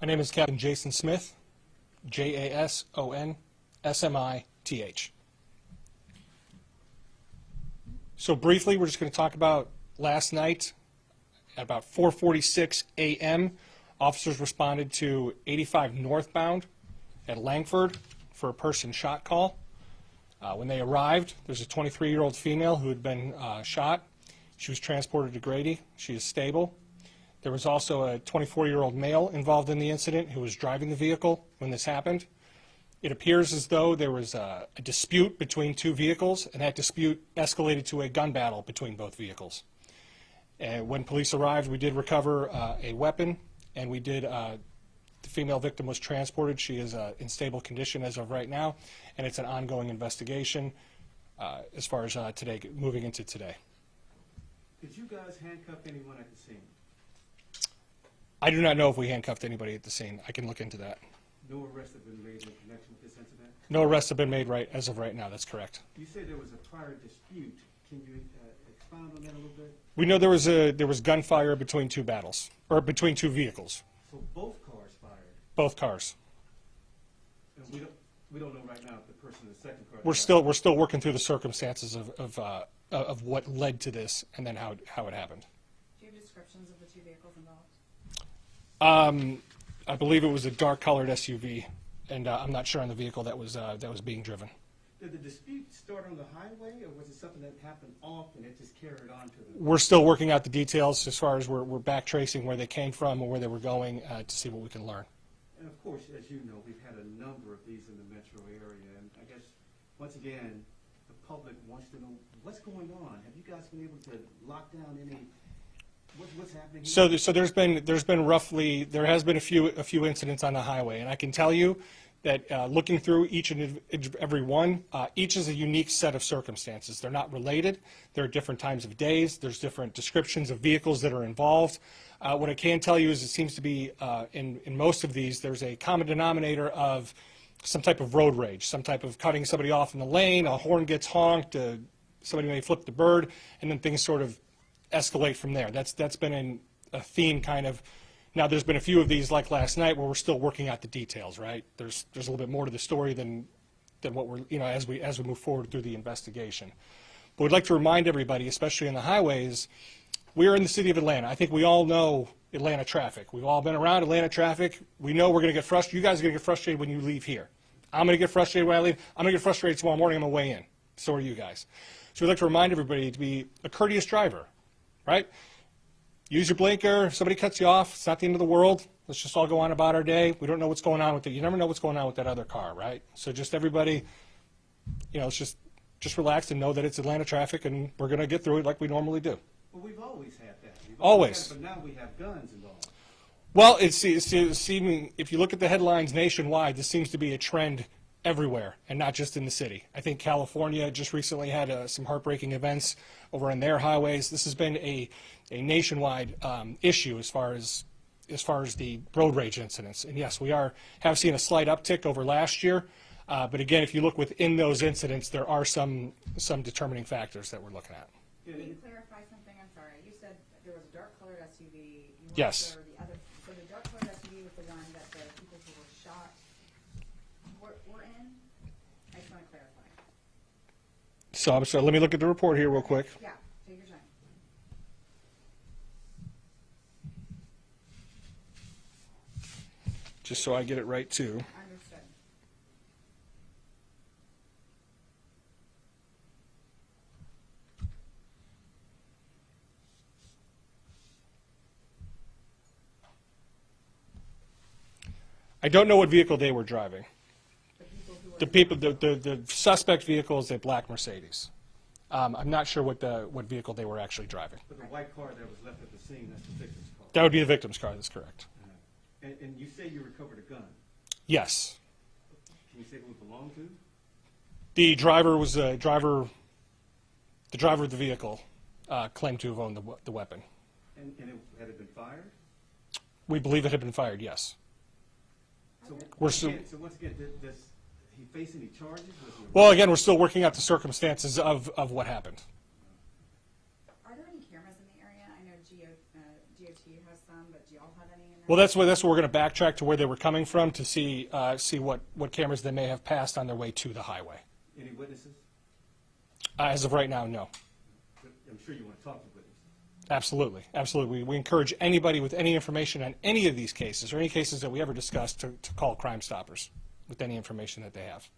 My name is Captain Jason Smith, Jasonsmith. So briefly, we're just going to talk about last night. At about 4:46 a.m., officers responded to 85 northbound at Langford for a person shot call. When they arrived, there's a 23-year-old female who had been shot. She was transported to Grady. She is stable. There was also a 24-year-old male involved in the incident who was driving the vehicle when this happened. It appears as though there was a dispute between two vehicles, and that dispute escalated to a gun battle between both vehicles. When police arrived, we did recover a weapon, and the female victim was transported. She is in stable condition as of right now, and it's an ongoing investigation as far as today, moving into today. Did you guys handcuff anyone at the scene? I do not know if we handcuffed anybody at the scene. I can look into that. No arrests have been made in connection with this incident? No arrests have been made as of right now. That's correct. You said there was a prior dispute. Can you expound on that a little bit? We know there was gunfire between two vehicles. So both cars fired? Both cars. And we don't know right now if the person in the second car. We're still working through the circumstances of what led to this and then how it happened. Do you have descriptions of the two vehicles involved? I believe it was a dark-colored SUV, and I'm not sure on the vehicle that was being driven. Did the dispute start on the highway, or was it something that happened off and it just carried on to the... We're still working out the details as far as we're back tracing where they came from and where they were going to see what we can learn. And of course, as you know, we've had a number of these in the metro area, and I guess, once again, the public wants to know what's going on. Have you guys been able to lock down any... What's happening here? So there has been a few incidents on the highway, and I can tell you that looking through each and every one, each is a unique set of circumstances. They're not related. There are different times of days. There's different descriptions of vehicles that are involved. What I can tell you is it seems to be in most of these there's a common denominator of some type of road rage, some type of cutting somebody off in the lane, a horn gets honked, somebody may flip the bird, and then things sort of escalate from there. That's been a theme kind of. Now there's been a few of these like last night where we're still working out the details, right? There's a little bit more to the story than what we're, as we move forward through the investigation. But we'd like to remind everybody, especially in the highways, we are in the city of Atlanta. I think we all know Atlanta traffic. We've all been around Atlanta traffic. We know we're going to get frustrated. You guys are going to get frustrated when you leave here. I'm going to get frustrated when I leave. I'm going to get frustrated tomorrow morning on my way in. So are you guys. So we'd like to remind everybody to be a courteous driver. Right? Use your blinker. If somebody cuts you off, it's not the end of the world. Let's just all go on about our day. We don't know what's going on with it. You never know what's going on with that other car, right? So just everybody, let's just relax and know that it's Atlanta traffic, and we're going to get through it like we normally do. Well, we've always had that. Always. But now we have guns involved. Well, it's seeming, if you look at the headlines nationwide, this seems to be a trend everywhere, and not just in the city. I think California just recently had some heartbreaking events over on their highways. This has been a nationwide issue as far as the road rage incidents. And yes, we have seen a slight uptick over last year. But again, if you look within those incidents, there are some determining factors that we're looking at. Can you clarify something? I'm sorry. You said there was a dark-colored SUV. Yes. So the dark-colored SUV was the one that the people who were shot were in? I just want to clarify. So I'm sorry. Let me look at the report here real quick. Yeah, take your time. Just so I get it right too. Understood. I don't know what vehicle they were driving. The people who were The suspect vehicle is a black Mercedes. I'm not sure what vehicle they were actually driving. But the white car that was left at the scene, that's the victim's car. That would be the victim's car. That's correct. And you say you recovered a gun. Yes. Can you say who it belonged to? The driver was the driver of the vehicle claimed to have owned the weapon. And had it been fired? We believe it had been fired. Yes. So We're once again, does he face any charges? Well, again, we're still working out the circumstances of what happened. Are there any cameras in the area? I know DOT has some, but do y'all have any in Well, that's what we're going to backtrack to where they were coming from to see what cameras they may have passed on their way to the highway. Any witnesses? As of right now, no. I'm sure you want to talk to witnesses. Absolutely, absolutely. We encourage anybody with any information on any of these cases or any cases that we ever discussed to call Crime Stoppers with any information that they have.